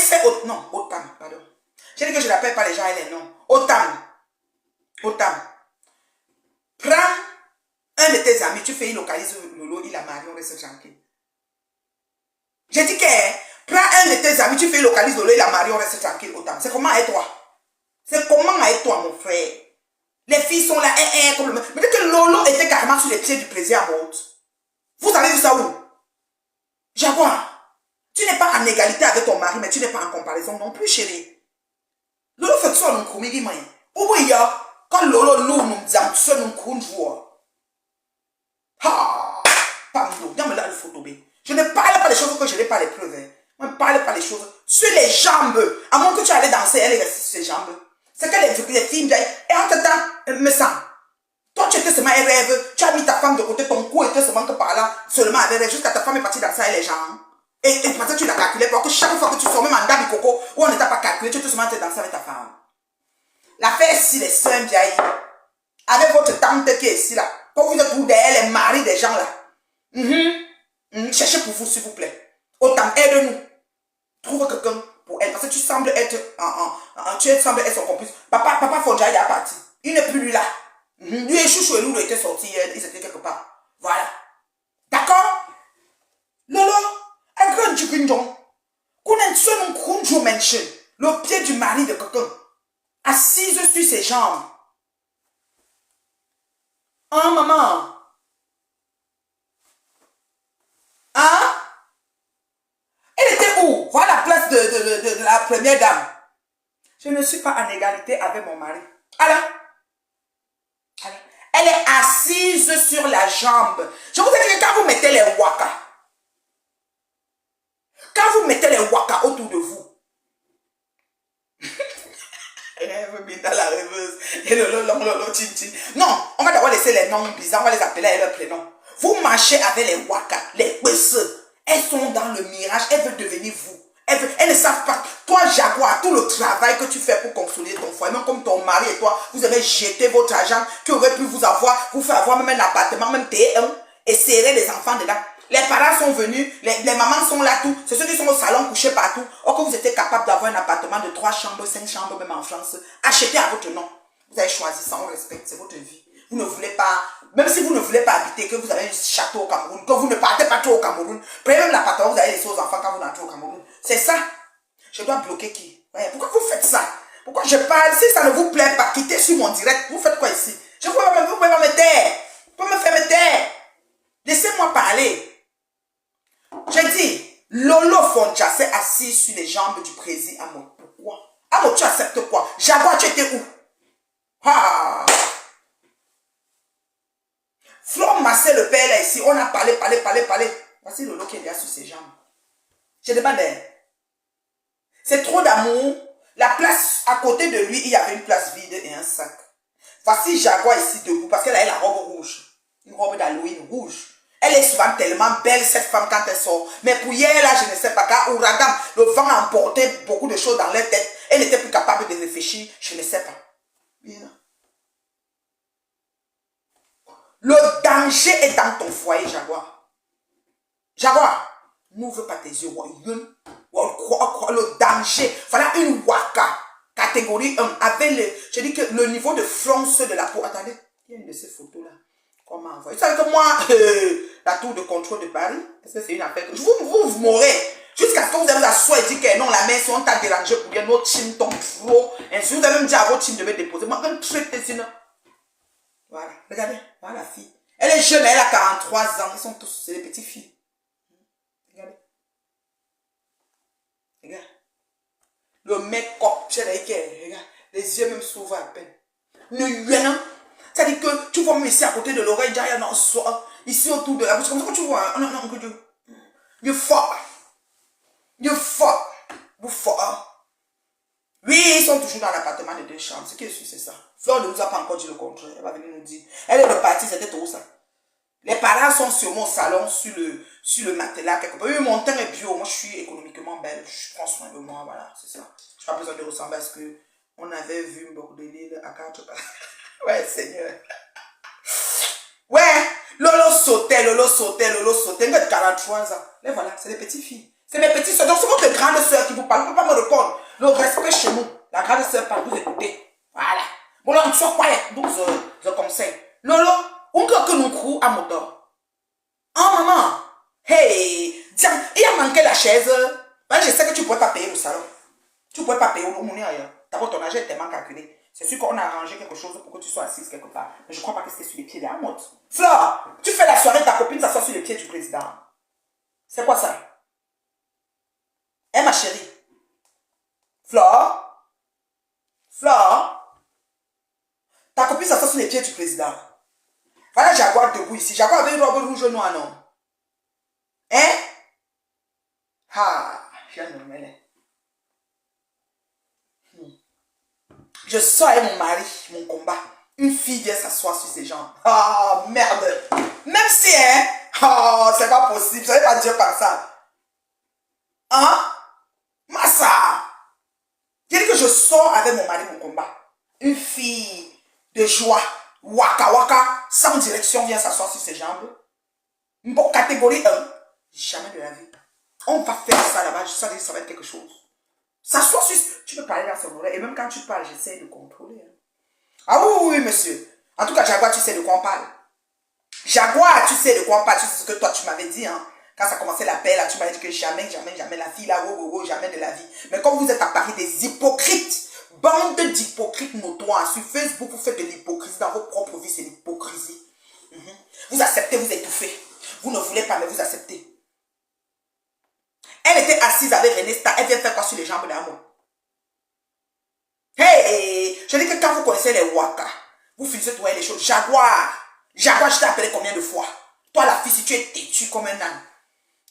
c'est non, Otam, pardon. J'ai dit que je n'appelle pas les gens et les noms. Otam. Otam. Prends un de tes amis, tu fais, il localise Lolo, il a marié, on reste tranquille. J'ai dit que prends un de tes amis, tu fais, il localise Lolo, il a marié, on reste tranquille, Otam. C'est comment avec toi? C'est comment avec toi, mon frère? Les filles sont là, comme le... Mais que Lolo était carrément sur les pieds du président Mout. Vous avez vu ça où? Jaguar, tu n'es pas en égalité avec ton mari, mais tu n'es pas en comparaison non plus, chérie. Lolo fait ça, nous comédie, mais. Où il y a, quand Lolo nous disons, ça nous couvre. Ah, pardon, regarde là le photo B. Je ne parle pas des choses que je n'ai pas les preuves. Hein. Je ne parle pas des choses sur les jambes. À moins que tu allais danser, elle est restée sur ses jambes. C'est que les filles, et en tout temps, me sent. Toi, tu étais seulement un rêve, tu as mis ta femme de côté, ton cou était seulement que par là, seulement avec rêve, jusqu'à ta femme est partie danser avec les gens. Et parce que tu l'as calculé, parce que chaque fois que tu sors, même en Dabi Coco, où on n'était pas calculé, tu étais seulement danser avec ta femme. L'affaire ici, les sœurs vieilles, avec votre tante qui est ici là, quand vous êtes derrière les maris des gens là, cherchez pour vous, s'il vous plaît. Autant, aide-nous. Trouve quelqu'un pour elle, parce que tu sembles être, tu sembles être son complice. Papa Fonja, il est parti. Il n'est plus là. Lui et Chouchou et Loulou étaient sortis, ils étaient quelque part. Voilà. D'accord? Lolo, un grand jukindon. Qu'on a un kunjo mention. Le pied du mari de quelqu'un. Assise sur ses jambes. Hein, maman? Hein? Elle était où? Voilà la place de la première dame. Je ne suis pas en égalité avec mon mari. Alors? Elle est assise sur la jambe. Je vous ai dit que quand vous mettez les waka, autour de vous, dans la rêveuse, et non, on va d'abord laisser les noms bizarres, on va les appeler avec leur prénom. Vous marchez avec les waka, les pesseux. Elles sont dans le mirage, elles veulent devenir vous. Elles ne savent pas. Toi, Jaguar, tout le travail que tu fais pour consolider ton foyer, même comme ton mari et toi, vous avez jeté votre argent qui aurait pu vous faire avoir même un appartement, même T1, et serrer les enfants dedans. Les parents sont venus, les mamans sont là, tout. C'est ceux qui sont au salon couchés partout. Or que vous étiez capable d'avoir un appartement de 3 chambres, 5 chambres, même en France, achetez à votre nom. Vous avez choisi ça, on respecte, c'est votre vie. Vous ne voulez pas, même si vous ne voulez pas habiter, que vous avez un château au Cameroun, que vous ne partez pas trop au Cameroun, prenez même l'appartement, vous allez laisser aux enfants quand vous entrez au Cameroun. C'est ça. Je dois bloquer qui? Ouais, pourquoi vous faites ça? Pourquoi je parle? Si ça ne vous plaît pas, quittez sur mon direct. Vous faites quoi ici? Vous pouvez pas me taire. Vous pouvez me faire me taire. Laissez-moi parler. J'ai dit, Lolo Fonja s'est assis sur les jambes du président Amo. Pourquoi? Amo, tu acceptes quoi? Jaguar, tu étais où? Ah! Flore Massé, le père là ici, on a parlé. Voici Lolo qui est là sur ses jambes. Je demande, c'est trop d'amour. La place à côté de lui, il y avait une place vide et un sac. Voici Jaguar ici debout parce qu'elle a la robe rouge. Une robe d'Halloween rouge. Elle est souvent tellement belle, cette femme, quand elle sort. Mais pour hier, là, je ne sais pas, car ouragan, le vent a emporté beaucoup de choses dans leur tête. Elle n'était plus capable de réfléchir, je ne sais pas. Bien. Le danger est dans ton foyer, Jaguar. Jaguar, n'ouvre pas tes yeux. Le danger. Voilà une waka. Catégorie 1. Avec je dis que le niveau de flonce de la peau. Attendez, il y a une de ces photos-là. Comment envoyer? Vous savez que moi, la tour de contrôle de Paris, parce que c'est une affaire que vous mourrez. Jusqu'à ce que vous avez la soie et dit que non, la main, si on t'a dérangé pour bien, notre team tombe trop. Ainsi, vous avez même dit à votre team de me déposer. Moi, même traiter sinon. Voilà, regardez, voilà la fille. Elle est jeune, elle a 43 ans. Ils sont tous, c'est des petites filles. Regardez. Regarde. Le make-up, regarde. Les yeux même s'ouvrent à peine. Rien. C'est-à-dire que tu vois même ici à côté de l'oreille, ici autour de la bouche, comme ça que tu vois. Non, que Dieu. You fuck. Vous fuck. Oui, ils sont toujours dans l'appartement de 2 chambres. Ce qui est sûr, c'est ça. Flore ne nous a pas encore dit le contraire. Elle va venir nous dire. Elle est repartie, c'était tout ça. Les parents sont sur mon salon, sur le matelas, quelque part. Oui, mon teint est bio. Moi, je suis économiquement belle. Je prends soin de moi, voilà, c'est ça. Je n'ai pas besoin de ressembler à ce que on avait vu Bordelil à 4 pas. Ouais, Seigneur. Ouais, Lolo sautait. 43 ans. Mais voilà, c'est des petites filles. C'est mes petites soeurs. Donc, c'est votre grande soeur qui vous parle. Vous ne pouvez pas me répondre. Le respect chez nous. La grande soeur parle, vous écoutez. Voilà. Bon, là, on soit quiet. Donc, je conseille. Lolo, on doit que nous courons à moteur. Oh, maman. Hey. Tiens, il a manqué la chaise. Ben, je sais que tu ne pourrais pas payer le salon. Tu ne pourrais pas payer le monnaie ailleurs. D'abord, ton argent est tellement calculé. C'est sûr qu'on a arrangé quelque chose pour que tu sois assise quelque part. Mais je ne crois pas que c'était sur les pieds de la mode. Flore, tu fais la soirée, ta copine s'assoit sur les pieds du président. C'est quoi ça? Eh, ma chérie. Flore. Flore. Ta copine s'assoit sur les pieds du président. Voilà Jaguar debout ici. Jaguar avec une robe rouge noire, non? Hein? Ah, je viens de me mêler. Je sors avec mon mari, mon combat. Une fille vient s'asseoir sur ses jambes. Ah, merde. Même si, hein? Oh, c'est pas possible. Je ne savais pas dire par ça. Hein? Massa. J'ai dit que je sors avec mon mari, mon combat. Une fille de joie. Waka waka. Sans direction vient s'asseoir sur ses jambes. Bon, catégorie 1. Jamais de la vie. On va faire ça là-bas. Je sens que ça va être quelque chose. S'asseoir sur... Tu peux parler dans son oreille. Et même quand tu parles, j'essaie de contrôler. Ah oui, oui, monsieur. En tout cas, Jaguar, tu sais de quoi on parle. Jaguar, tu sais de quoi on parle. Tu sais ce que toi, tu m'avais dit. Hein. Quand ça commençait l'appel, là, tu m'avais dit que jamais, jamais, jamais la fille, là, jamais de la vie. Mais comme vous êtes à Paris des hypocrites, bande d'hypocrites notoires, sur Facebook, vous faites de l'hypocrisie dans vos propres vies, c'est l'hypocrisie. Vous acceptez, vous étouffez. Vous ne voulez pas, mais vous acceptez. Elle était assise avec René Star. Elle vient faire quoi sur les jambes d'amour? Hey, je dis que quand vous connaissez les Waka, vous finissez de trouver les choses. Jaguar, Jaguar, je t'ai appelé combien de fois? Toi, la fille, si tu es têtu comme un âne,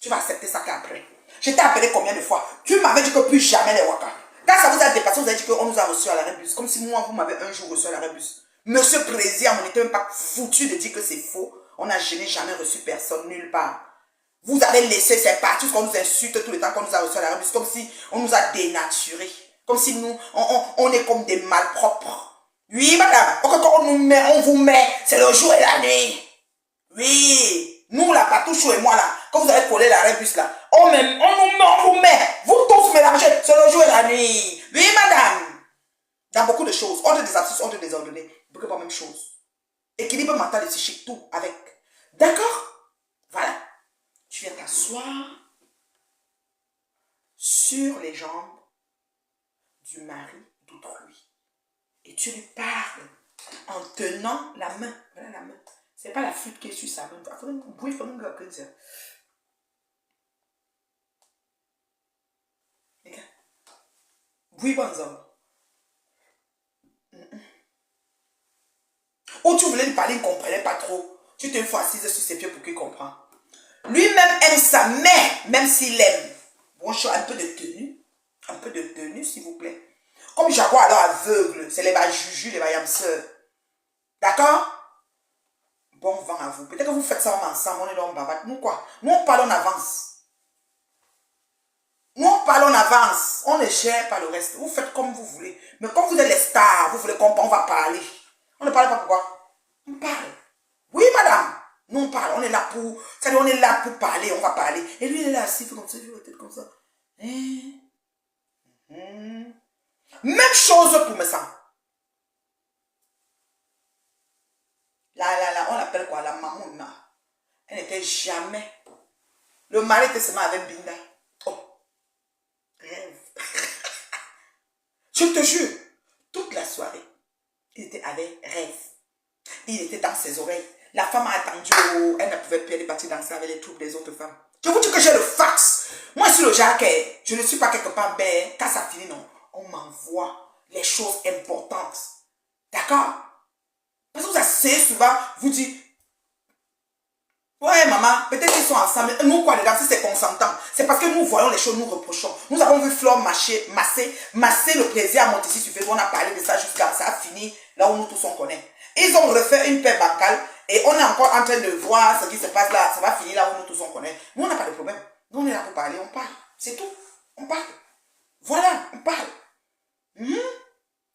tu vas accepter ça qu'après. Je t'ai appelé combien de fois? Tu m'avais dit que plus jamais les Waka. Quand ça vous a dépassé, vous avez dit qu'on nous a reçus à l'arrêt bus. Comme si moi, vous m'avez un jour reçu à l'arrêt bus. Monsieur Président, on n'était même pas foutu de dire que c'est faux. On n'a jamais reçu personne nulle part. Vous avez laissé ces parties qu'on nous insulte tout le temps qu'on nous a reçu à l'arrêt bus. Comme si on nous a dénaturés. Comme si nous, on est comme des malpropres. Oui, madame. Quand on nous met, on vous met. C'est le jour et la nuit. Oui. Nous, là, Patouchou et moi, là, quand vous avez collé l'arrêt bus, là, on nous met, on vous met. Vous tous mélangez. C'est le jour et la nuit. Oui, madame. Dans beaucoup de choses. Ordre des abscisses, ordre des ordonnées. Beaucoup pas même chose. Équilibre mental et psychique, tout avec. D'accord? Voilà. Tu viens t'asseoir sur les jambes du mari d'autrui. Et tu lui parles en tenant la main. Voilà la main. C'est pas la flûte qui est sur sa main. Oui, bon homme. Ou tu voulais lui parler, il ne comprenait pas trop. Tu t'es une fois assise sur ses pieds pour qu'il comprenne. Lui-même aime sa mère, même s'il aime. Bon, je suis un peu de tenue. Un peu de tenue, s'il vous plaît. Comme Jaguar, alors aveugle. C'est les bajuju, les bayamseurs. D'accord? Bon vent à vous. Peut-être que vous faites ça ensemble, on est là, on bavate. Nous quoi? Nous on parle en avance. Nous on parle en avance. On ne gère pas le reste. Vous faites comme vous voulez. Mais comme vous êtes les stars, vous voulez comprendre, on va parler. On ne parle pas pourquoi? On parle. Oui madame. Nous on parle. On est là pour... C'est-à-dire on est là pour parler, on va parler. Et lui il est là assis, il fait comme ça, il fait la tête comme ça. Même chose pour me ça. Là, on l'appelle quoi? La mamouna. Elle n'était jamais. Le mari était seulement avec Binda. Oh, rêve. Je te jure, toute la soirée, il était avec rêve. Il était dans ses oreilles. La femme a attendu, oh, elle ne pouvait plus aller partir danser avec les troupes des autres femmes. Je vous dis que j'ai le fax. Moi, je suis le genre que je ne suis pas quelque part bête. Quand ça finit, non, on m'envoie les choses importantes. D'accord? Parce que vous asseyez souvent, vous dites, ouais maman, peut-être qu'ils sont ensemble. Nous quoi dedans, si c'est consentant. C'est parce que nous voyons les choses, nous reprochons. Nous avons vu Flore masser le plaisir à Montécie sur Facebook. On a parlé de ça jusqu'à ça a fini là où nous tous on connaît. Ils ont refait une paix bancale et on est encore en train de voir ce qui se passe là. Ça va finir là où nous tous on connaît. Nous on n'a pas de problème. Nous on est là pour parler, on parle. C'est tout. On parle. Voilà, on parle.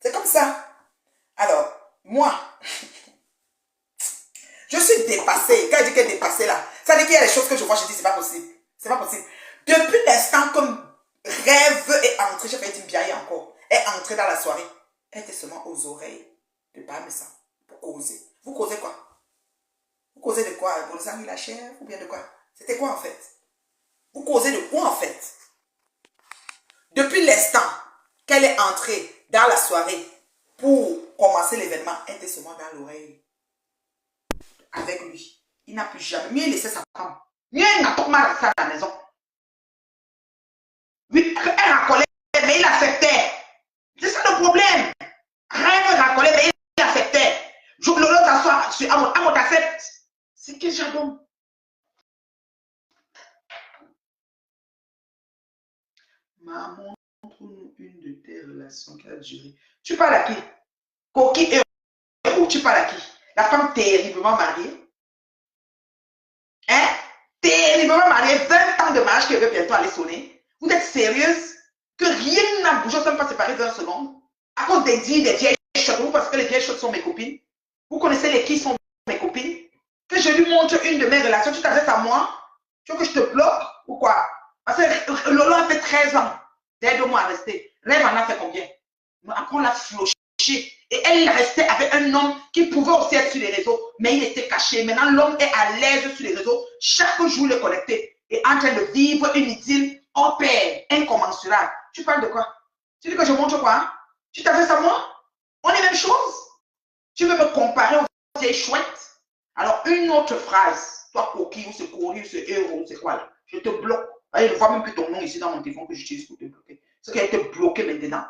C'est comme ça. Alors, moi, je suis dépassée. Quand je dis qu'elle est dépassée là, ça veut dire qu'il y a des choses que je vois, je dis c'est pas possible. C'est pas possible. Depuis l'instant que Rêve est entré, j'ai fait une biaille encore, est entré dans la soirée, elle était seulement aux oreilles de Bamessa pour causer. Vous causez quoi? Vous causez de quoi? Pour le sang et la chair ou bien de quoi? C'était quoi en fait? Vous causez de quoi en fait? Depuis l'instant qu'elle est entrée dans la soirée pour commencer l'événement, elle était seulement dans l'oreille avec lui. Il n'a plus jamais mieux laissé sa femme. Mieux il n'a pas mal resté à la maison. Oui, elle racolait, mais il acceptait. C'est ça le problème. Rêve racolait, mais il acceptait. Lolo t'assoit sur Amon t'accepte. C'est quel jardin? Maman, montre-nous une de tes relations qui a duré. Tu parles à qui? Coquille et héros, tu parles à qui? La femme terriblement mariée. Hein? Terriblement mariée, 20 ans de mariage qui veut bientôt aller sonner. Vous êtes sérieuse? Que rien n'a bougé, je ne sais pas séparer d'un second. À cause des dits, des vieilles choses, parce que les vieilles choses sont mes copines. Vous connaissez les qui sont mes copines? Que je lui montre une de mes relations, tu t'adresses à moi? Tu veux que je te bloque ou quoi? Parce que Lolo a fait 13 ans. Aide-moi à rester. Rêve en a fait combien? Après, on l'a floché. Et elle restait avec un homme qui pouvait aussi être sur les réseaux, mais il était caché. Maintenant, l'homme est à l'aise sur les réseaux. Chaque jour, il est connecté et en train de vivre une idylle au père, incommensurable. Tu parles de quoi? Tu dis que je montre quoi? Tu t'adresses à moi? On est même chose. Tu veux me comparer aux vieilles chouettes? Alors, une autre phrase. Toi, coquille, ou ce courrier, ou ce héros, c'est quoi là? Je te bloque. Je ne vois même plus ton nom ici dans mon téléphone que j'utilise pour te bloquer. C'est qu'elle te bloqué maintenant.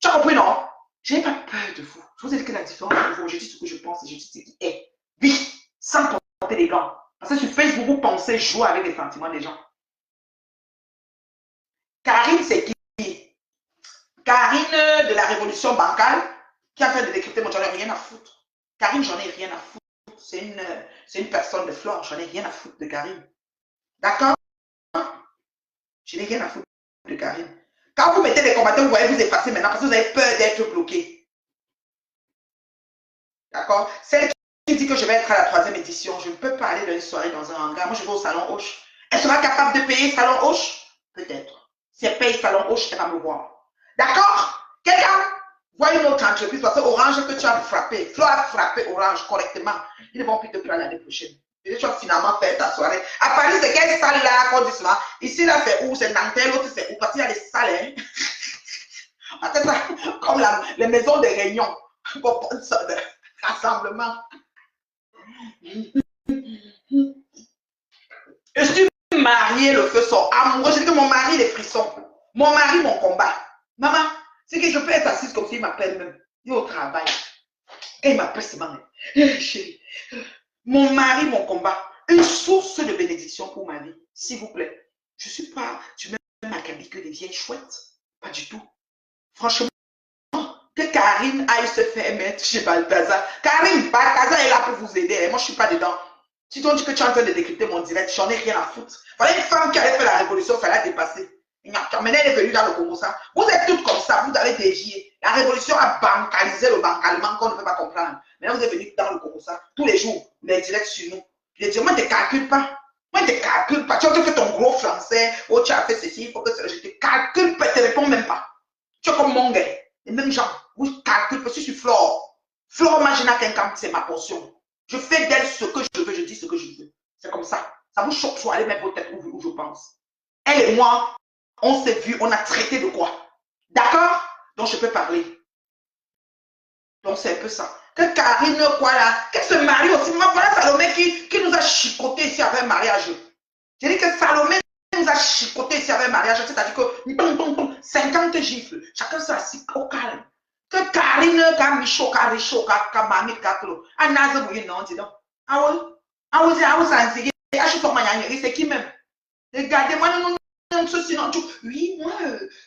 Tu as compris, non? Je n'ai pas peur de vous. Je vous ai dit que la différence entre vous, je dis ce que je pense et je dis ce qui est. Oui, sans porter les gants. Parce que sur Facebook, vous pensez jouer avec les sentiments des gens. Karine, c'est qui? Karine de la révolution bancale qui a fait de décrypter mon j'en ai rien à foutre. Karine, j'en ai rien à foutre. C'est une personne de flore. J'en ai rien à foutre de Karine. D'accord? Je n'ai rien à foutre de Karine. Quand vous mettez des commentaires, vous voyez vous effacer maintenant parce que vous avez peur d'être bloqué. D'accord? Celle qui dit que je vais être à la 3e édition, je ne peux pas aller dans une soirée dans un hangar. Moi, je vais au salon Hoche. Elle sera capable de payer salon Hoche? Peut-être. Si elle paye salon Hoche, elle va me voir. D'accord? Quelqu'un? Vois une autre entreprise parce que Orange que tu as frappé, Flo a frappé Orange correctement. Ils ne vont plus te prendre l'année prochaine. Et tu as finalement fait ta soirée. À Paris, c'est quelle salle là qu'on dit cela? Ici, là, c'est où? C'est Nanterre, l'autre, c'est où? Parce qu'il y a des salles. Hein? C'est ça, comme les maisons de réunion pour ça de rassemblement. Je suis mariée, le feu sort. Amoureux, je dis que mon mari, les frissons. Mon mari, mon combat. Maman, c'est que je peux être assise comme s'il m'appelle même. Il est au travail. Et il m'appelle ce matin. Chérie, mon mari, mon combat. Une source de bénédiction pour ma vie. S'il vous plaît. Je ne suis pas du même acabit que les vieilles chouettes. Pas du tout. Franchement, que Karine aille se faire mettre chez Balthazar. Karine, Balthazar est là pour vous aider. Moi, je ne suis pas dedans. Si tu dis que tu es en train de décrypter mon direct, j'en ai rien à foutre. Voilà une femme qui allait faire la révolution, il fallait la dépasser. Maintenant, elle est venue dans le Congo, ça. Vous êtes toutes comme ça, vous avez dévié. La révolution a bancalisé le bancalement qu'on ne peut pas comprendre. Maintenant, vous êtes venus dans le Congo, ça. Tous les jours, les directs sur nous. Je dis, moi, je ne te calcule pas. Moi, je ne te calcule pas. Tu as fait ton gros français, oh, tu as fait ceci, il faut que je te calcule pas, je ne te réponds même pas. Tu es comme mon gars. Les mêmes gens, vous calculez, parce que je suis Flore. Flore Magina Kenkam, c'est ma portion. Je fais d'elle ce que je veux, je dis ce que je veux. C'est comme ça. Ça vous choque, soit aller mettre vos têtes où je pense. Elle et moi, on s'est vu, on a traité de quoi? D'accord? Donc je peux parler. Donc c'est un peu ça. Que Karine, quoi là, qu'elle se marie aussi. Voilà Salomé qui nous a chicoté ici avec un mariage. J'ai dit que Salomé nous a chicoté ici avec un mariage. C'est-à-dire que 50 gifles. Chacun s'assit au calme. Que Karine, Micho, Richo, Mamie, Kaklo. Ah, Naza, vous non, dis donc. Ah oui? Ah oui, c'est qui même? Regardez-moi, non, sinon, oui,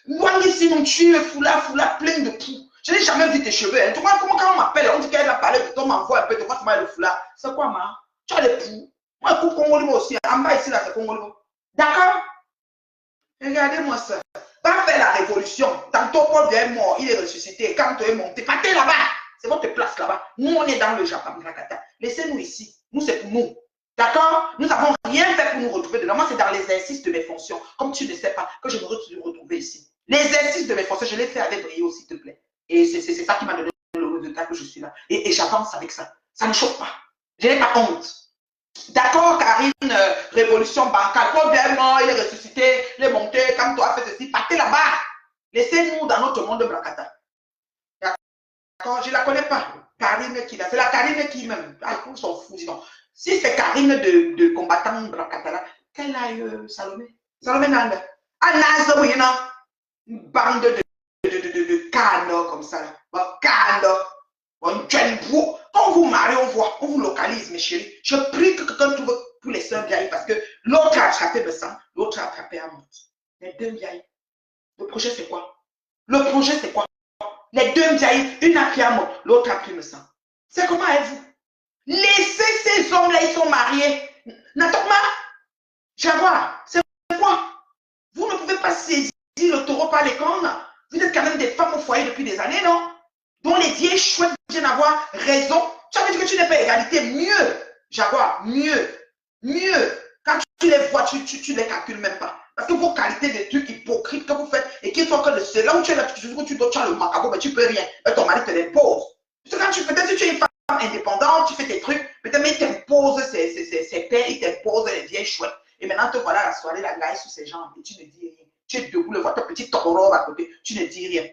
moi, sinon, tu es foula, plein de poux. Je n'ai jamais vu tes cheveux. Hein. Comment quand on m'appelle, on dit qu'elle a parlé de toi, on m'envoie un peu de quoi tu m'as le foulard. C'est quoi, ma? Tu as les poux. Moi, je coupe Congolais aussi. En bas, ici, là, c'est Congolais. D'accord? Regardez-moi ça. Va faire la révolution. Tantôt, Paul est mort, il est ressuscité. Quand tu es monté, partez là-bas. C'est votre place là-bas. Nous, on est dans le Japon. Laissez-nous ici. Nous, c'est pour nous. D'accord? Nous n'avons rien fait pour nous retrouver dedans. Moi, c'est dans l'exercice de mes fonctions, comme tu ne sais pas, que je me suis retrouvé ici. L'exercice de mes fonctions, je l'ai fait avec brio, s'il te plaît. Et c'est ça qui m'a donné le résultat que je suis là. Et j'avance avec ça. Ça ne choque pas. Je n'ai pas honte. D'accord, Karine, révolution bancale. Paul bien mort, il est ressuscité, il est monté, comme toi, fait ceci. Partez là-bas. Laissez-nous dans notre monde de Bracata. D'accord, je ne la connais pas. Karine qui là. C'est la Karine qui même. Ah, ils s'en foutent, sinon. Si c'est Karine de combattant Bracata, quelle aille Salomé? Salomé Nanda. Ah, Nazo, oui, non. Une bande de cannes comme ça. Cannes. Quand vous mariez, on voit, on vous localise, mes chéris. Je prie que quelqu'un trouve tous les sœurs vieilles parce que l'autre a attrapé le sang, l'autre a attrapé un mort. Les deux vieilles. Le projet, c'est quoi? Le projet, c'est quoi? Les deux vieilles, une a pris un mort, l'autre a pris le sang. C'est comment êtes-vous? Laissez ces hommes-là, ils sont mariés. Natokma, Jaguar, c'est quoi? Vous ne pouvez pas saisir le taureau par les cornes. Vous êtes quand même des femmes au foyer depuis des années, non? Dont les vieilles chouettes viennent avoir raison. Tu as dit que tu n'es pas égalité. Mieux, Jaguar, mieux. Quand tu les vois, tu les calcules même pas. Parce que vos qualités de trucs hypocrites que vous faites et qui font que c'est là où tu es là, tu as le macabre, mais tu peux rien. Mais ton mari te l'impose. Peut-être que tu es une femme indépendante, tu fais tes trucs, peut-être mais il t'impose ses pères, il t'impose les vieilles chouettes. Et maintenant, te voilà la soirée, la glace sous ses jambes et tu ne dis rien. Tu es debout, le vois ta petite robe à côté, tu ne dis rien.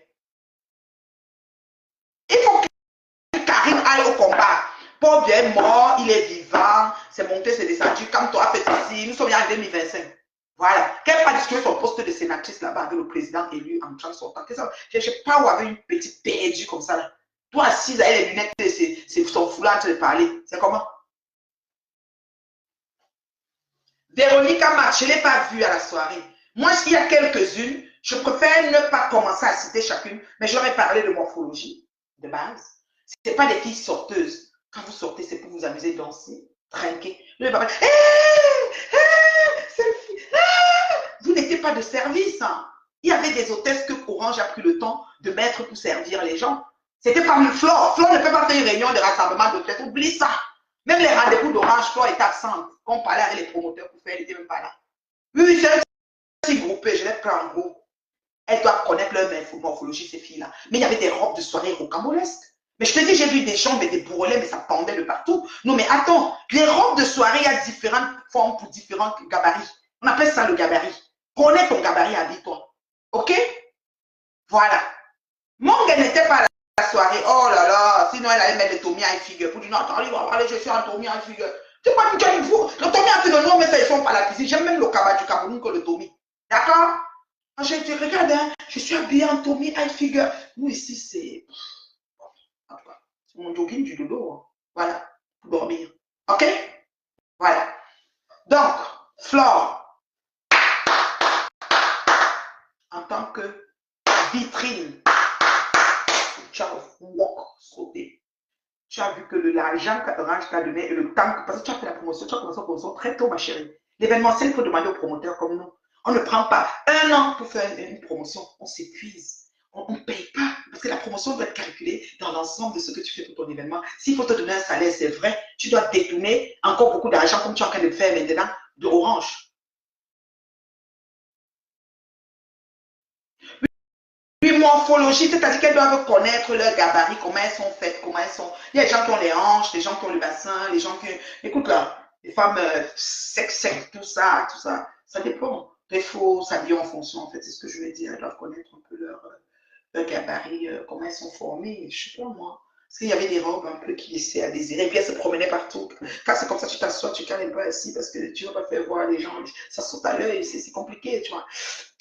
Il faut que Karine aille au combat. Paul bien est mort, il est vivant, c'est monté, c'est descendu, comme toi, fait ici, nous sommes en 2025. Voilà. Qu'elle n'a pas discuté son poste de sénatrice là-bas avec le président élu en train de sortir. Je ne sais pas où avait une petite perdue comme ça là. Toi assise avec les lunettes, c'est son foulard en train de parler. C'est comment? Véronique Amat, je ne l'ai pas vue à la soirée. Moi, s'il y a quelques-unes, je préfère ne pas commencer à citer chacune, mais j'aurais parlé de morphologie de base. Ce n'est pas des filles sorteuses. Quand vous sortez, c'est pour vous amuser, danser, trinquer. Vous n'étiez pas de service. Hein. Il y avait des hôtesses que Orange a pris le temps de mettre pour servir les gens. C'était pas une Flore. Flore ne peut pas faire une réunion de rassemblement d'hôtesses. Oublie ça. Même les rendez-vous d'Orange, Flore est absente. Quand on parlait avec les promoteurs pour faire, elle n'était même pas là. Oui, c'est un petit groupé, je l'ai pris en groupe. Elles doivent connaître leur morphologie, ces filles-là. Mais il y avait des robes de soirée rocambolesques. Mais je te dis, j'ai vu des jambes et des bourrelets, mais ça pendait de partout. Non, mais attends, les robes de soirée, il y a différentes formes pour différents gabarits. On appelle ça le gabarit. Connais ton gabarit, habille-toi. OK? Voilà. Mon gars n'était pas à la soirée. Oh là là, sinon elle allait mettre le Tommy Hilfiger pour dire non, attends, il va parler, je suis un Tommy Hilfiger. Tu vois, tu as une fou. Le Tommy Hilfiger, non, mais ça, ils sont pas la cuisine. J'aime même le cabas du Cameroun que le Tommy. D'accord? Quand je te regarde, hein, je suis habillée en Tommy Hilfiger. Nous, ici, c'est mon jogging du dodo. Hein. Voilà, pour dormir. OK? Voilà. Donc, Flore, en tant que vitrine, tu as sauté. Tu as vu que l'argent qu'Orange t'a donné et le temps, parce que tu as fait la promotion, tu as commencé la promotion très tôt, ma chérie. L'événementiel, il faut demander aux promoteurs comme nous. On ne prend pas un an pour faire une promotion. On s'épuise. On ne paye pas. Parce que la promotion doit être calculée dans l'ensemble de ce que tu fais pour ton événement. S'il faut te donner un salaire, c'est vrai. Tu dois détourner encore beaucoup d'argent, comme tu es en train de faire maintenant, de Orange. Puis morphologie, c'est-à-dire qu'elles doivent connaître leur gabarit, comment elles sont faites, comment elles sont. Il y a des gens qui ont les hanches, des gens qui ont le bassin, les gens qui. Écoute là, les femmes sex, tout ça, ça dépend. Il faut s'habiller en fonction, en fait, c'est ce que je veux dire. Elles doivent connaître un peu leur gabarit, comment elles sont formées, je sais pas moi. Parce qu'il y avait des robes un peu qui laissaient à désirer, et puis elles se promenaient partout. Quand c'est comme ça, tu t'assois, tu calmes pas ici parce que tu ne vas pas faire voir les gens, ça saute à l'œil, c'est compliqué, tu vois.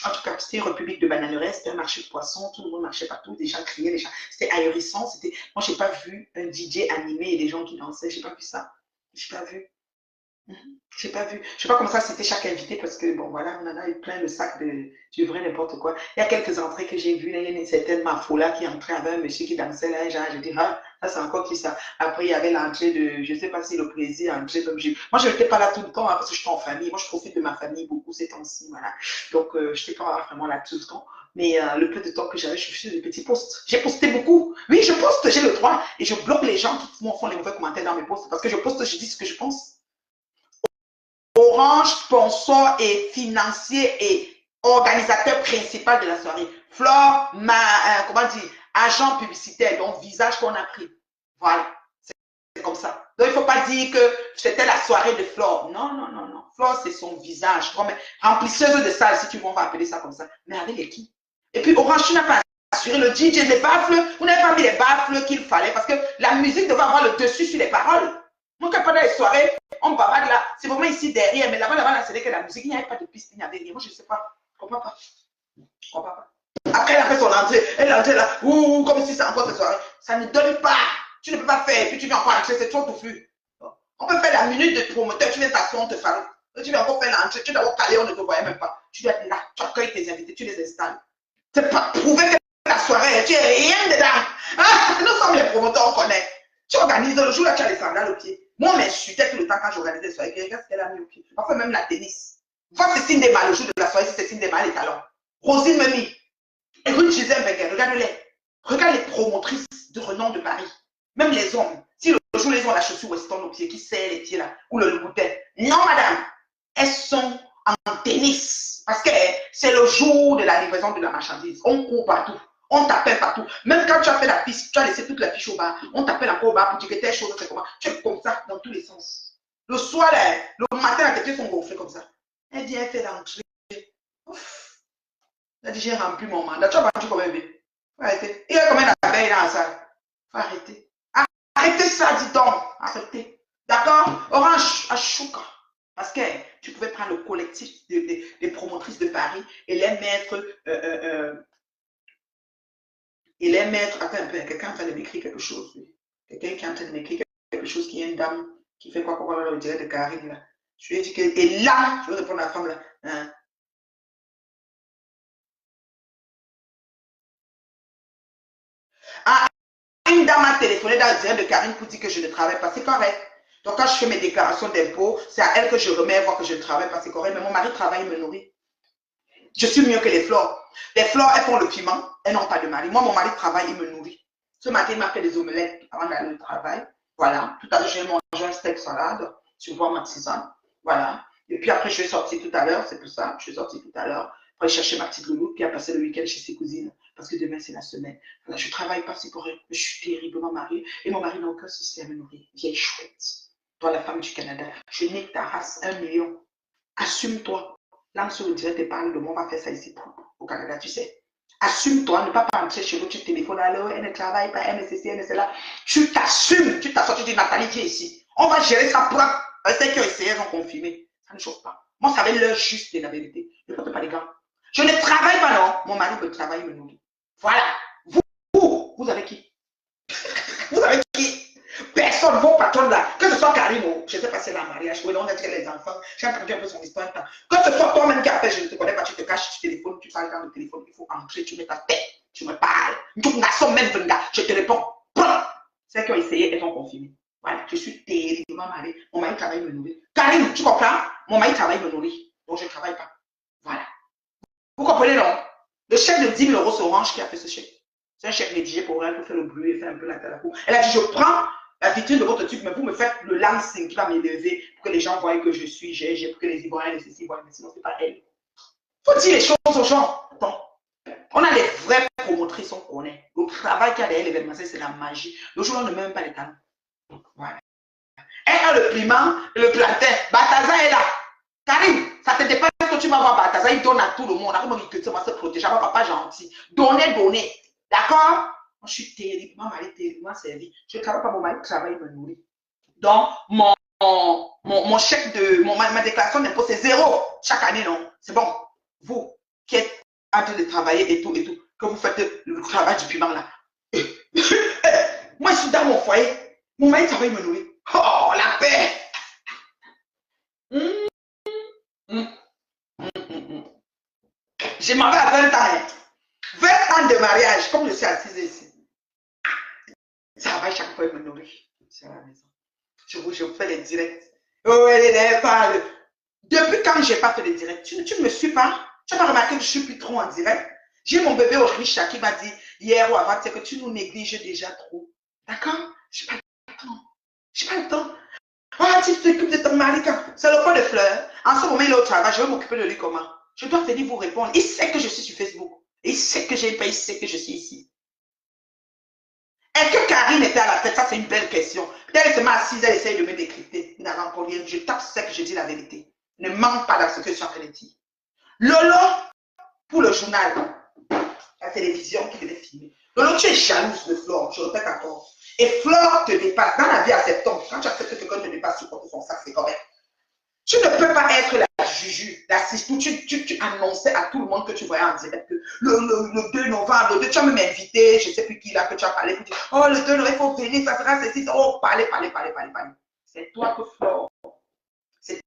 En tout cas, c'était une république de bananeraies, c'était un marché de poissons, tout le monde marchait partout, des gens criaient, les gens, c'était ahurissant. Moi, je n'ai pas vu un DJ animé et des gens qui dansaient, je n'ai pas vu ça. Je n'ai pas vu. Je n'ai pas vu. Je ne sais pas comment ça c'était chaque invité parce que, bon, voilà, on en a eu plein de sacs de vrai n'importe quoi. Il y a quelques entrées que j'ai vues. Là, il y a une certaine Mafoula qui entrait avec un monsieur qui dansait là. Genre, je dis, ah, ça c'est encore qui ça. Après, il y avait l'entrée de, je ne sais pas si le plaisir entrée comme je. Moi, je n'étais pas là tout le temps hein, parce que je suis en famille. Moi, je profite de ma famille beaucoup ces temps-ci. Voilà. Donc, je n'étais pas vraiment là tout le temps. Mais le peu de temps que j'avais, je faisais des petits posts. J'ai posté beaucoup. Oui, je poste, j'ai le droit. Et je bloque les gens qui font les mauvais commentaires dans mes posts parce que je poste, je dis ce que je pense. Orange, sponsor et financier et organisateur principal de la soirée. Flore, comment dire, agent publicitaire, donc visage qu'on a pris. Voilà, c'est comme ça. Donc, il ne faut pas dire que c'était la soirée de Flore. Non, non, non, non. Flore, c'est son visage. Remplisseuse de salle, si tu veux, on va appeler ça comme ça. Mais avec les qui? Et puis, Orange, tu n'as pas assuré le DJ, les baffles. Vous n'avez pas mis les baffles qu'il fallait parce que la musique devait avoir le dessus sur les paroles. Donc, pendant les soirées, on bavarde là. C'est vraiment ici derrière, mais là-bas, c'est que la musique, il n'y avait pas de piste, il n'y avait rien. Moi, je ne sais pas. Je ne comprends pas. Je comprends pas. Après, elle a fait son entrée. Elle est entrée là, comme si c'est encore cette soirée. Ça ne donne pas. Tu ne peux pas faire. Et puis, tu viens encore entrer, c'est trop touffu. On peut faire la minute de promoteur. Tu viens t'asseoir, on te farou. Tu viens encore faire l'entrée. Tu dois encore caler, on ne te voyait même pas. Tu dois être là. Tu accueilles tes invités, tu les installes. C'est pas prouver que la soirée, tu n'es rien dedans. Ah, nous sommes les promoteurs, on connaît. Tu organises le jour là, tu as les sandales au pied. Moi, on m'insultait tout le temps quand j'organisais les soirées. Regarde ce qu'elle a mis au pied. Parfois, même la tennis. Voir c'est signe des mal le jour de la soirée, c'est signe des mal les talons. Rosine me mit. Écoute, Gisèle Becker, regarde-les. Regarde les promotrices de renom de Paris. Même les hommes. Si le jour, les ont la chaussure Weston au pied, qui serre les pieds là, ou le bouteille. Non, madame. Elles sont en tennis. Parce que c'est le jour de la livraison de la marchandise. On court partout. On t'appelle partout. Même quand tu as fait la piste, tu as laissé toute la fiche au bar. On t'appelle encore au bar pour dire que telle chose, c'est comment. Tu es comme ça dans tous les sens. Le soir, là, le matin, tes pieds sont gonflés comme ça. Elle dit, elle fait l'entrée. Elle dit, j'ai rempli mon mandat. Tu as vendu combien de bébés? Faut arrêter. Il y a combien d'abeilles dans la salle? Faut arrêter. Arrêtez ça, dis donc. Arrêtez. D'accord? Orange, à Chouka. Parce que tu pouvais prendre le collectif des promotrices de Paris et les mettre. Attends un peu, quelqu'un est en train de m'écrire quelque chose. Quelqu'un qui est en train de m'écrire quelque chose, qui est une dame qui fait quoi, on dirait de Karine là. Je lui ai dit que. Et là, je vais répondre à la femme là. Hein? Ah, une dame a téléphoné dans le direct de Karine pour dire que je ne travaille pas. C'est correct. Donc, quand je fais mes déclarations d'impôts, c'est à elle que je remets voir que je ne travaille pas. C'est correct. Mais mon mari travaille, il me nourrit. Je suis mieux que les fleurs. Les fleurs, elles font le piment. Elles n'ont pas de mari. Moi, mon mari travaille, il me nourrit. Ce matin, il m'a fait des omelettes avant d'aller au travail. Voilà. Tout à l'heure, j'ai mangé un steak salade. Tu vois ma tisane. Voilà. Et puis après, je suis sortie tout à l'heure. C'est pour ça. Je suis sortie tout à l'heure. Après, chercher ma petite louloute. Puis à passer le week-end chez ses cousines. Parce que demain, c'est la semaine. Voilà, je ne travaille pas, c'est correct. Je suis terriblement mariée. Et mon mari n'a aucun souci à me nourrir. Vieille chouette. Toi, la femme du Canada. Je nique ta race 1 million. Assume-toi. Là, sur le direct, tu parles de moi, on va faire ça ici au Canada, tu sais. Assume-toi, ne pas entrer chez vous, tu téléphones, alors elle ne travaille pas, elle ne ceci, elle ne cela. Tu t'assumes, tu t'assois, tu dis Nathalie, viens ici. On va gérer ça propre. Ceux qui ont essayé, ils ont confirmé. Ça ne chauffe pas. Moi, ça avait l'heure juste de la vérité. Ne porte pas les gants. Je ne travaille pas, non. Mon mari peut travailler, me nourrit. Voilà. Vous avez qui? Vous avez qui? Personne, vos patrons là, que ce soit Karim, je ne sais pas si c'est la mariage, oui, on a dit les enfants, j'ai entendu un peu son histoire. Que ce soit toi-même qui appelle, je ne te connais pas, tu te caches, tu téléphones, tu parles dans le téléphone, il faut entrer, tu mets ta tête, tu me parles. Je te réponds. Celles qui ont essayé, elles ont confirmé. Voilà, je suis terriblement mariée. Mon mari travaille, me nourrit. Karim, tu comprends? Mon mari travaille, me nourrit. Donc je ne travaille pas. Voilà. Vous comprenez, non? Le chèque de 10 000 euros, c'est Orange qui a fait ce chèque. C'est un chèque rédigé pour elle, pour faire le bruit et faire un peu la tête. Elle a dit, je prends la vitrine de votre tube, mais vous me faites le lancing qui va m'élever pour que les gens voient que je suis, pour que les Ivoiriens et ceci voient, mais sinon, ce n'est pas elle. Il faut dire les choses aux gens. Attends. On a les vraies promotrices, on connaît. Le travail qu'il y a derrière l'événement, c'est la magie. Le jour, on ne met même pas les talents. Voilà. Elle a le piment, le plantain. Bataza est là. Karim, ça te dépasse que tu vas voir Bataza, il donne à tout le monde. Comment il se protège, papa gentil. Donnez. D'accord? Je suis terriblement mariée, terriblement servie. Je ne travaille pas, mon mari travaille, me nourrit. Donc, mon chèque de ma déclaration d'impôt, c'est 0 chaque année, non? C'est bon. Vous qui êtes en train de travailler et tout, que vous faites le travail du piment là. Moi, je suis dans mon foyer. Mon mari travaille, me nourrit. Oh, la paix! Je m'en vais à 20 ans. 20 ans de mariage, comme je suis assise ici. Ça va chaque fois, il me nourrit. C'est à la maison. Je vous fais les directs. Oh, elle est parle. Depuis quand je n'ai pas fait les directs, tu ne me suis pas? Tu n'as pas remarqué que je ne suis plus trop en direct? J'ai mon bébé au Richard qui m'a dit hier ou avant que tu nous négliges déjà trop. D'accord? Je n'ai pas le temps. Je n'ai pas le temps. Ah, tu t'occupes de ton mari quand c'est le pot de fleurs. En ce moment, il est au travail. Je vais m'occuper de lui comment? Je dois venir vous répondre. Il sait que je suis sur Facebook. Il sait que j'ai pas, il sait que je suis ici. Est-ce que Karine était à la tête? Ça, c'est une belle question. Peut-être qu'elle se met assise, elle essaye de me décrypter. Il n'a encore rien. Je tape sur ça que je dis la vérité. Ne manque pas dans ce que je suis en train de dire. Lolo, pour le journal, la télévision qui devait filmer. Lolo, tu es jalouse de Flore, je répète encore. Et Flore te dépasse. Dans la vie acceptante, quand tu acceptes que quelqu'un te dépasse, tu portes son sac, c'est correct. Tu ne peux pas être la juju, l'assistante. Tu annonçais à tout le monde que tu voyais en direct que le 2 novembre, le 2, tu as même invité, je ne sais plus qui là que tu as parlé. Oh, le 2 novembre, il faut venir, ça sera ceci. Oh, parlez. C'est toi que Flore, c'est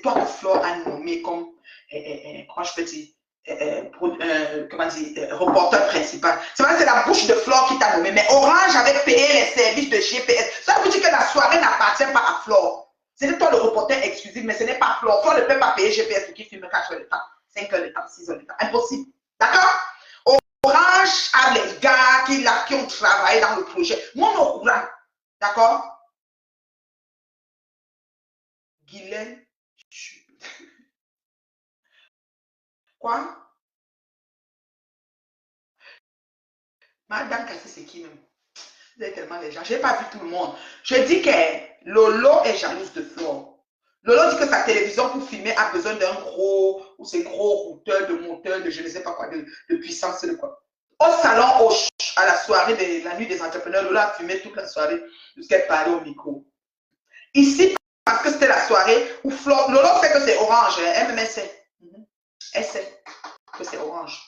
toi que Flore a nommé comme, comment je peux dire, comment dire, reporter principal. C'est vrai, c'est la bouche de Flore qui t'a nommé, mais Orange avait payé les services de GPS. Ça veut dire que la soirée n'appartient pas à Flore. C'est toi le reporter exclusif, mais ce n'est pas Flore. Flore ne peut pas payer GPS pour qu'il filme 4 heures de temps, 5 heures de temps, 6 heures de temps. Impossible. D'accord? Orange a les gars qui ont travaillé dans le projet. Moi, on est au courant. D'accord? Guylaine. Quoi? Madame Cassé, c'est qui même? Vous avez tellement les gens. Je n'ai pas vu tout le monde. Je dis que Lolo est jalouse de Flore. Lolo dit que sa télévision pour filmer a besoin d'un gros, ou c'est gros routeur, de monteur, de je ne sais pas quoi, de puissance, de quoi. Au salon, à la soirée de la nuit des entrepreneurs, Lolo a filmé toute la soirée jusqu'elle parlait au micro. Ici, parce que c'était la soirée où Flore, Lolo sait que c'est orange, elle sait. Elle sait que c'est orange.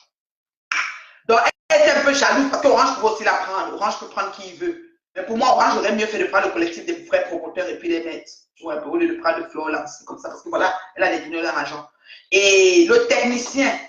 Donc, elle est un peu jalouse parce qu'Orange peut aussi la prendre. Orange peut prendre qui il veut. Mais pour moi, Orange aurait mieux fait de prendre le collectif des vrais promoteurs et puis les mettre. Tu vois, au lieu de prendre le Flore là, c'est comme ça. Parce que voilà, elle a détourné leur argent. Et le technicien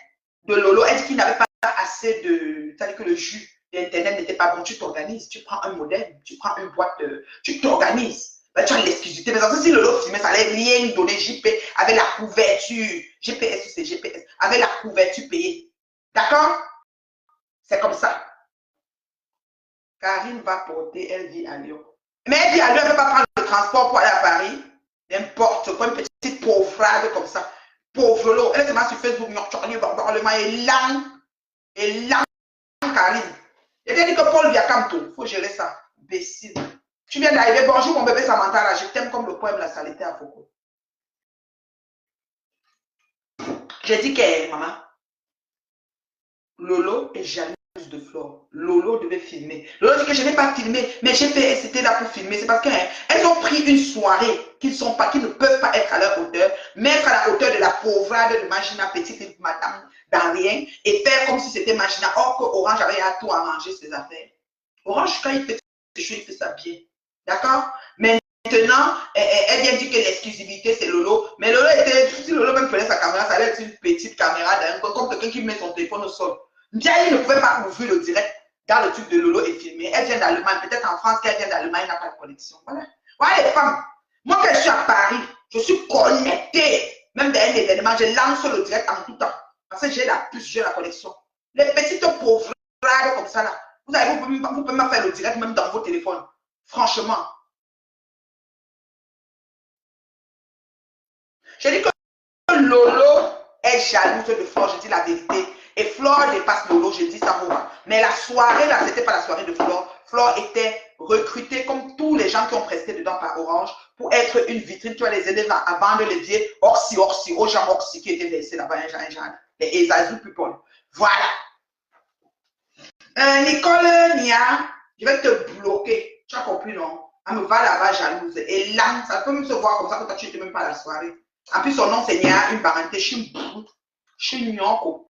de Lolo, elle dit qu'il n'avait pas assez de. C'est-à-dire que le jus d'Internet n'était pas bon. Tu t'organises. Tu prends un modem, tu prends une boîte, tu t'organises. Ben, tu as l'exclusivité. Mais si Lolo filmait, ça allait rien donner JP avec la couverture. GPS, c'est GPS. Avec la couverture payée. D'accord? C'est comme ça. Karine va porter, elle vit à Lyon. Mais elle dit à Lyon, elle ne peut pas prendre le transport pour aller à Paris. N'importe quoi, une petite pauvrade comme ça. Pauvre l'eau. Elle se met sur Facebook, et lent, Karine. Et elle dit que Paul Viacamto, il faut gérer ça. Imbécile. Tu viens d'arriver, bonjour mon bébé Samantha, là, je t'aime comme le poème La Saleté à Foucault. J'ai dit que, maman, Lolo est jaloux de Flore. Lolo devait filmer. Lolo dit que je n'ai pas filmé, mais j'ai fait, c'était là pour filmer. C'est parce qu'elles ont pris une soirée qui ne peuvent pas être à leur hauteur, mettre à la hauteur de la pauvrade de Magina, petite madame, dans rien, et faire comme si c'était Magina. Or que Orange avait à tout arranger ses affaires. Orange, quand il fait ces choses, il fait ça bien. D'accord? Maintenant, elle vient dire que l'exclusivité, c'est Lolo. Mais Lolo était, si Lolo même prenait sa caméra, ça allait être une petite caméra, comme quelqu'un qui met son téléphone au sol. Ndiaye ne pouvait pas ouvrir le direct dans le truc de Lolo et filmer. Elle vient d'Allemagne. Peut-être en France, qu'elle vient d'Allemagne, n'a pas de connexion. Voilà. Voilà les femmes. Moi, quand je suis à Paris, je suis connectée. Même dans un événement, je lance le direct en tout temps. Parce que j'ai la puce, j'ai la connexion. Les petites pauvres comme ça, là. Vous pouvez même faire le direct même dans vos téléphones. Franchement. Je dis que Lolo est jalouse de Flore, je dis la vérité. Et Flore dépasse Lolo, je dis ça moi. Mais la soirée, là, c'était pas la soirée de Flore. Flore était recrutée comme tous les gens qui ont presté dedans par Orange pour être une vitrine. Tu vas les aider à vendre les billets Orsi, aux gens Orsi qui étaient versés là-bas, les Ezazou People. Voilà. Nicole Nia, je vais te bloquer. Tu as compris, non? Elle me va là-bas jalouse. Et là, ça peut même se voir comme ça que toi, tu n'étais même pas à la soirée. En plus, son nom, c'est Nia, une parenté. Je suis Nyoko.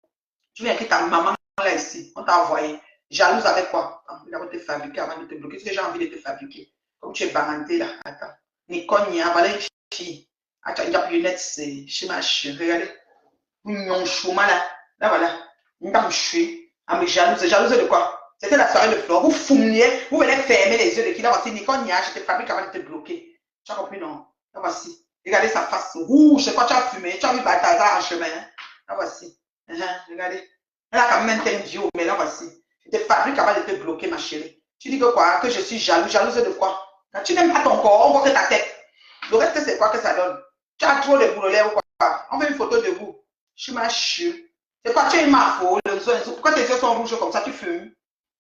Tu viens avec ta maman là ici. On t'a envoyé. Jalouse avec quoi? Il a été fabriqué avant de te bloquer. Est-ce que j'ai envie de te fabriquer? Comme tu es parenté là. Attends. Nicole Nia, voilà une fille. Attends, il y a plus de net, c'est chez ma chérie. Regardez. Une chouma là. Là, voilà. Une dame chouée. Ah, mais jalouse. Jalouse de quoi? C'était la soirée de Flore. Vous fumiez, vous venez fermer les yeux de qui? Là, voici Nicole Nia, je te fabrique avant de te bloquer. Tu as compris, non? Là, voici. Regardez sa face rouge. C'est quoi tu as fumé? Tu as vu Balthazar en chemin. Là, voici. Regardez. Elle a quand même un thème bio, mais là, voici. Je te fabrique avant de te bloquer, ma chérie. Tu dis que quoi? Que je suis jalouse. Jalouse de quoi? Quand tu n'aimes pas ton corps, on voit que ta tête. Le reste, c'est quoi que ça donne? Tu as trop de boule aux lèvres ou quoi? On fait une photo de vous. Je suis ma chue. C'est quoi? Tu es ma faute. Pourquoi tes yeux sont rouges comme ça? Tu fumes.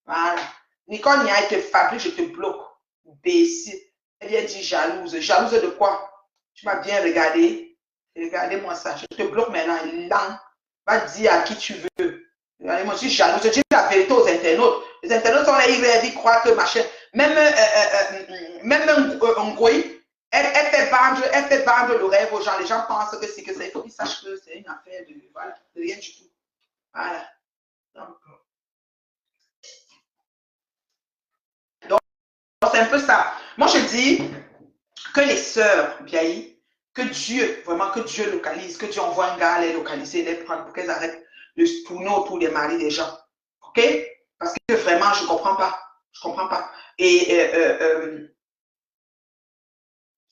Voilà. Nicole Nia, elle te fabrique, je te bloque. Imbécile. Elle vient dire jalouse. Jalouse de quoi? Tu m'as bien regardé. Regardez-moi ça. Je te bloque maintenant. Lent. Va dire à qui tu veux. Regardez-moi, je suis jalouse. Je dis la vérité aux internautes. Les internautes sont là, ils croient que machin. Même un goy, elle fait vendre le rêve aux gens. Les gens pensent que c'est que ça. Il faut qu'ils sachent que c'est une affaire de, voilà, de rien du tout. Voilà. Donc c'est un peu ça. Moi, je dis que les sœurs, Biaï, que Dieu, vraiment, que Dieu localise, que Dieu envoie un gars à les localiser, les prendre pour qu'elles arrêtent de se tourner autour des maris des gens. OK? Parce que vraiment, je ne comprends pas. Je ne comprends pas. Et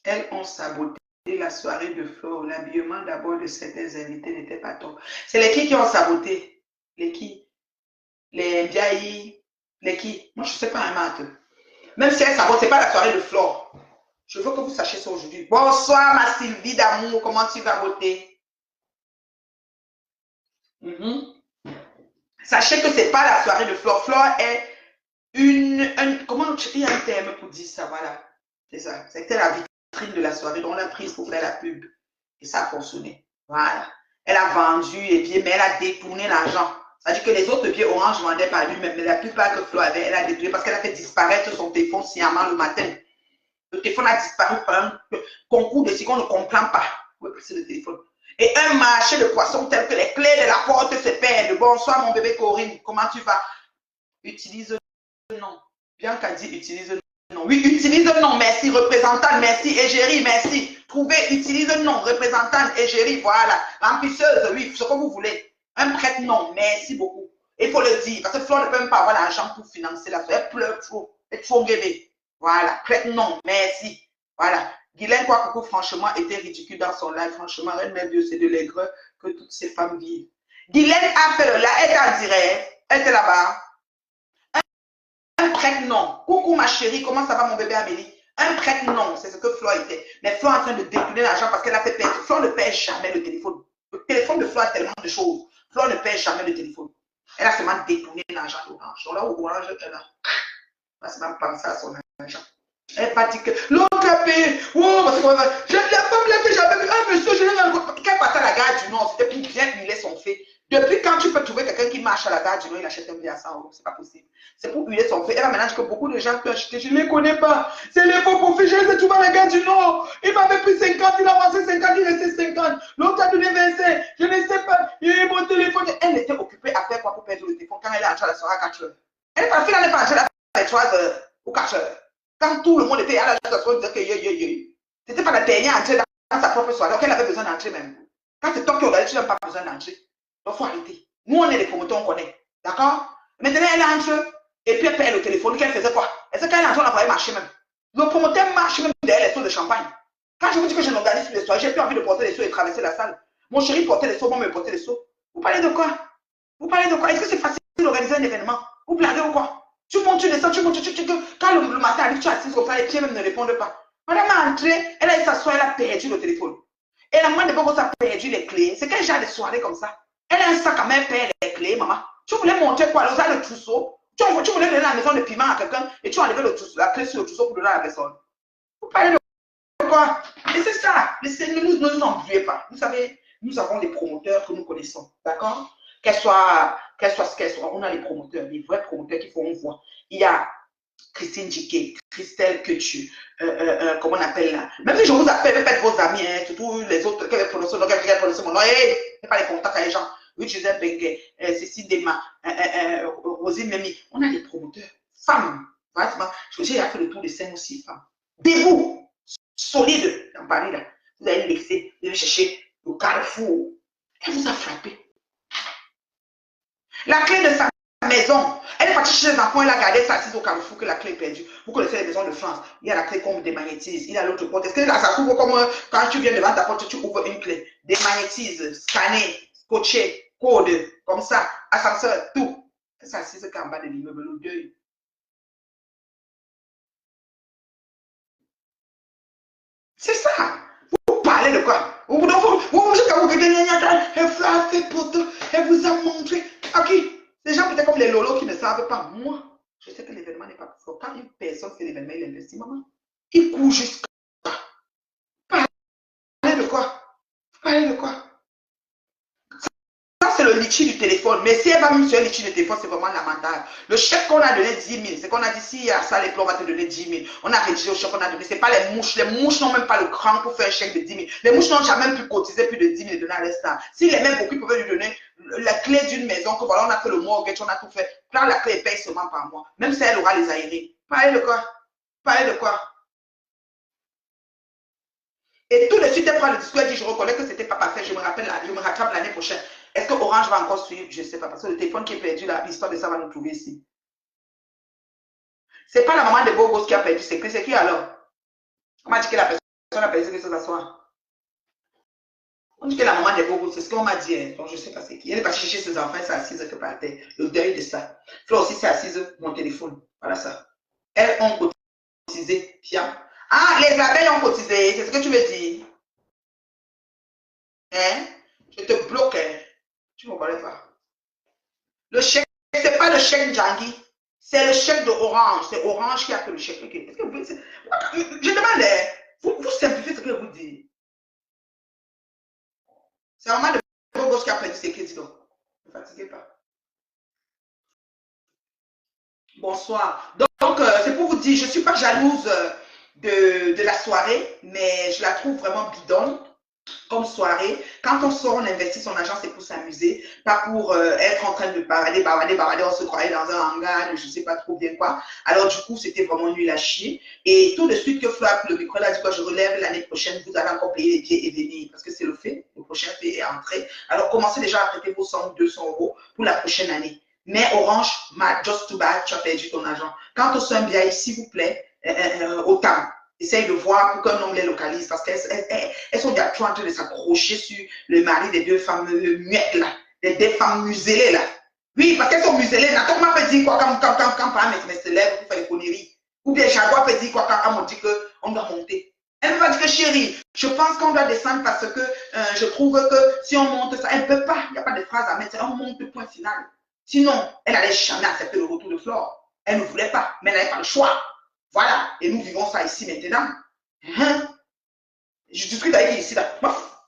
elles ont saboté la soirée de Flo. L'habillement d'abord de certains invités n'était pas top. C'est les qui ont saboté? Les qui? Les Biaï? Les qui? Moi, je ne sais pas un maths. Même si elles sabotent, ce n'est pas la soirée de Flore. Je veux que vous sachiez ça aujourd'hui. Bonsoir, ma Sylvie d'amour. Comment tu vas, beauté? Sachez que ce n'est pas la soirée de Flore. Flore est comment il y a un terme pour dire ça, voilà. C'est ça. C'était la vitrine de la soirée. Donc, on l'a prise pour faire la pub. Et ça a fonctionné. Voilà. Elle a vendu les billets, mais elle a détourné l'argent. C'est-à-dire que les autres billets Orange vendaient par lui-même, mais la plupart que Flore avait, elle a détourné parce qu'elle a fait disparaître son téléphone sciemment le matin. Le téléphone a disparu par un concours de ce qu'on ne comprend pas. Oui, c'est le téléphone. Et un marché de poissons tel que les clés de la porte se perdent. Bonsoir, mon bébé Corinne. Comment tu vas? Utilise le nom. Bianca dit utilise le nom. Oui, utilise le nom. Merci, représentante. Merci, égérie. Merci. Trouvez, utilise le nom. Représentante, égérie. Voilà. Remplisseuse, oui, ce que vous voulez. Un prête-nom. Merci beaucoup. Il faut le dire. Parce que Flore ne peut même pas avoir l'argent pour financer la soirée. Elle pleure trop. Elle est trop bébé. Voilà, prête-nom, merci. Voilà. Guylaine Kouakoukou, franchement, était ridicule dans son live. Franchement, elle met Dieu, c'est de l'aigreur que toutes ces femmes vivent. Guylaine a fait le live, elle est en direct, elle était là-bas. Un prête-nom. Coucou ma chérie, comment ça va mon bébé Amélie? Un prête-nom, c'est ce que Flore était. Mais Flore est en train de détourner l'argent parce qu'elle a fait perdre. Flore ne perd jamais le téléphone. Le téléphone de Flore a tellement de choses. Flore ne perd jamais le téléphone. Elle a seulement détourné l'argent d'Orange. Donc là, Orange, elle a. Elle va seulement penser à son argent. Elle va dire que l'autre a payé. Oh, parce que la femme là que j'avais vu, ah monsieur, je l'ai encore. Qu'elle partait à la gare du Nord, c'était pour bien huiler son fait. Depuis quand tu peux trouver quelqu'un qui marche à la gare du Nord, il achète un billet à 100 €, c'est pas possible. C'est pour huiler son fait. Elle va maintenant dire que beaucoup de gens qui ont acheté, je ne les connais pas. C'est les faux profils, je les ai trouvés à la gare du Nord. Il m'avait pris 50, il a avancé 50, il restait 50. L'autre a donné 25, je ne sais pas. Il a mon téléphone. Elle était occupée à faire quoi pour perdre le téléphone quand elle est entrée à la soirée à 4 h. Elle est partie, elle n'est pas entrée à 3 h ou 4 h. Quand tout le monde était à la situation, disait que c'était pas la dernière entrée dans sa propre soirée, donc elle avait besoin d'entrer même. Quand c'est toi qui organise, tu n'as pas besoin d'entrer. Donc il faut arrêter. Nous, on est les promoteurs, on connaît. D'accord? Maintenant, elle entre et puis elle perd le téléphone. Qu'elle faisait quoi? Est-ce qu'elle entre, on a failli marcher même? Le promoteur marche même derrière les seaux de champagne. Quand je vous dis que je n'organise plus les soirées, j'ai plus envie de porter les seaux et traverser la salle. Mon chéri portait les seaux, moi me porter les seaux. Vous parlez de quoi? Vous parlez de quoi? Est-ce que c'est facile d'organiser un événement? Vous blaguez ou quoi? Tu montes, tu descends, tu montes, quand le matin arrive, tu es assise comme ça, les pieds même ne répondent pas. Madame a entré, elle a s'asseoir, elle a perdu le téléphone. Et la moindre fois qu'on a perdu les clés, c'est quel genre de soirée comme ça? Elle a un sac à main, perd les clés, maman. Tu voulais montrer quoi? Le trousseau. Tu voulais donner la maison de piment à quelqu'un et tu as enlevé la clé sur le trousseau pour donner à la personne. Vous parlez de quoi? Et c'est ça. Ne nous embrouillez pas. Vous savez, nous avons des promoteurs que nous connaissons. D'accord? Qu'elle soit ce qu'elle soit, on a les promoteurs, les vrais promoteurs qui font voix. Il y a Christine Jiquet, Christelle Quetu, comment on appelle là? Même si je vous appelle, faites vos amis, hein, surtout les autres qui avaient prononcé mon nom, et pas les contacts avec les gens. Oui, Joseph Bengue, Cécile Dema, Rosine Memi. On a des promoteurs, femmes. J'ai fait le tour de 5 ou 6 femmes. Debout, solides dans Paris là. Vous allez laisser, vous allez chercher le carrefour. Elle vous a frappé. La clé de sa maison, elle est partie chez les enfants, elle a gardé sa assise au carrefour que la clé est perdue. Vous connaissez les maisons de France, il y a la clé qu'on démagnétise, il y a l'autre porte. Est-ce que là, ça s'ouvre comme quand tu viens devant ta porte, tu ouvres une clé, démagnétise, scanner, scotcher, code, comme ça, ascenseur, tout. C'est sa assise qu'en bas de l'immeuble, le deuil. C'est ça. Vous parlez de quoi? Jusqu'à vous elle vous a fait photo, elle vous a montré. Ok. Les gens peut-être comme les lolos qui ne savent pas. Moi, je sais que l'événement n'est pas fort. Quand une personne fait l'événement, il investit, maman. Il court jusqu'à. Parler de quoi? Parler de quoi? Ça, c'est le litchi du téléphone. Mais si elle va même sur le litchi du téléphone, c'est vraiment lamentable. Le chèque qu'on a donné 10 000, c'est qu'on a dit si il y a ça, les plans, on va te donner 10 000. On a rédigé au chèque qu'on a donné. Ce n'est pas les mouches. Les mouches n'ont même pas le cran pour faire un chèque de 10 000. Les mouches n'ont jamais pu cotiser plus de 10 000 et donner à l'instant. Si les mêmes beaucoup pouvaient lui donner la clé d'une maison, que voilà, on a fait le mortgage, on a tout fait. Prends la clé et paye seulement par mois. Même si elle aura les aérés. Parlez de quoi? Parlez de quoi? Et tout de suite, elle prend le discours et dit, je reconnais que c'était pas parfait, je me rattrape l'année prochaine. Est-ce que Orange va encore suivre? Je ne sais pas, parce que le téléphone qui est perdu, l'histoire de ça va nous trouver ici. C'est pas la maman de Bogos qui a perdu, c'est qui alors? On m'a dit que la personne a perdu, c'est que ce soit. On dit que la maman de Bogos, c'est ce qu'on m'a dit, hein. Donc je ne sais pas c'est qui. Elle est partie chercher ses enfants, elle s'est assise que par terre. Le deuil de ça. Fleur aussi s'est assise, mon téléphone. Voilà ça. Elles ont cotisé, tiens. Ah, les abeilles ont cotisé, c'est ce que tu veux dire? Hein? Je te bloque, hein? Tu ne me connais pas. Le chèque, ce n'est pas le chèque Djangui, c'est le chèque de Orange. C'est Orange qui a fait le chèque. Okay. Je demande, vous simplifiez ce que vous dites. C'est vraiment le Bogos qui a perdu ses crédits. Donc, ne fatiguez pas. Bonsoir. Donc c'est pour vous dire, je ne suis pas jalouse de la soirée, mais je la trouve vraiment bidonne. Comme soirée, quand on sort, on investit son argent, c'est pour s'amuser, pas pour être en train de bavader, on se croyait dans un hangar, je ne sais pas trop bien quoi. Alors du coup, c'était vraiment nul à chier. Et tout de suite que Fleur le micro a dit quoi, je relève l'année prochaine, vous allez encore payer les billets et venir, parce que c'est le fait, le prochain fait est entré. Alors commencez déjà à traiter vos 100 ou 200 euros pour la prochaine année. Mais Orange, just too bad, tu as perdu ton argent. Quant au soin bien, s'il vous plaît, autant. Essaye de voir pour qu'un homme les localise parce qu'elles sont déjà trop en train de s'accrocher sur le mari des deux femmes muettes là, des deux femmes muselées là. Oui, parce qu'elles sont muselées là. Comment peut dire quoi quand par mes se lève pour faire des conneries? Ou bien Jaguar peut dire quoi quand on dit qu'on doit monter? Elle ne peut pas dire que chérie, je pense qu'on doit descendre parce que je trouve que si on monte ça, elle ne peut pas. Il n'y a pas de phrase à mettre, on monte point final. Sinon, elle n'allait jamais accepter le retour de Flore. Elle ne voulait pas, mais elle n'avait pas le choix. Voilà, et nous vivons ça ici maintenant. Je discute avec vous ici, là.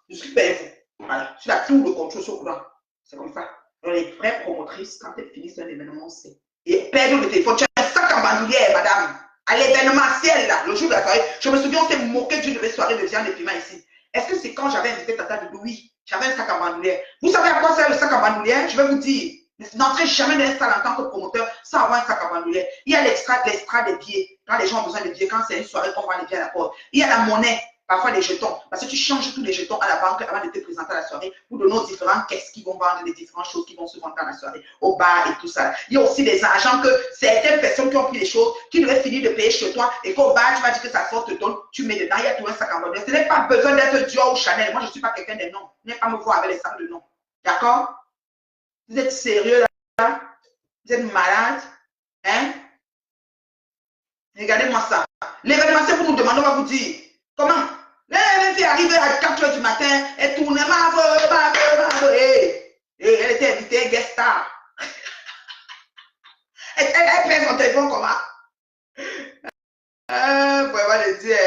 Je discute avec vous. Voilà, je suis là, tout le contrôle sur le courant. C'est comme ça. Donc, les vraies promotrices, quand elles finissent un événement, c'est. Et perdre le téléphone. Tu as un sac en bandoulière, madame. À l'événementiel, là, le jour de la soirée. Je me souviens, on s'est moqué d'une soirée de viande et piment ici. Est-ce que c'est quand j'avais invité Tata de Louis? J'avais un sac en bandoulière. Vous savez à quoi sert le sac en bandoulière? Je vais vous dire. N'entrez jamais dans une salle en tant que promoteur sans avoir un sac à bandoulière. Il y a l'extra des billets. Quand les gens ont besoin de billets, quand c'est une soirée qu'on vend les billets à la porte. Il y a la monnaie, parfois des jetons. Parce que tu changes tous les jetons à la banque avant de te présenter à la soirée pour donner aux différentes caisses qui vont vendre les différentes choses qui vont se vendre dans la soirée, au bar et tout ça. Il y a aussi des argents que certaines personnes qui ont pris les choses, qui devaient finir de payer chez toi et qu'au bar, tu vas dire que ça sort, te donne, tu mets dedans, il y a tout un sac à bandoulière. Ce n'est pas besoin d'être Dior ou Chanel. Moi, je ne suis pas quelqu'un des noms. Venez pas me voir avec les sacs de noms. D'accord? Vous êtes sérieux là? Vous êtes malade? Hein? Regardez-moi ça. L'événementiel, vous nous demandez, on va vous dire. Comment? Elle fait arriver à 4 h du matin, elle tourne, elle était invitée, guest star. Elle perd son téléphone comment? Vous pouvez pas le dire.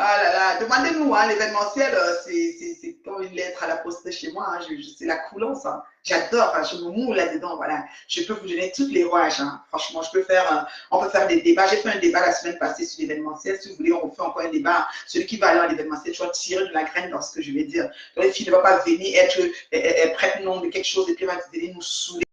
Oh là là, demandez-nous, hein, l'événementiel, c'est comme une lettre à la poste chez moi, hein, c'est la coulance, hein. J'adore, hein, je me moule là-dedans, voilà. Je peux vous donner toutes les rouages, hein. Franchement, je peux faire, on peut faire des débats. J'ai fait un débat la semaine passée sur l'événementiel. Si vous voulez, on refait encore un débat. Celui qui va aller à l'événementiel, tu vas tirer de la graine dans ce que je vais dire. Donc, les filles ne vont pas venir être prête non de quelque chose et puis elle va venir nous saouler.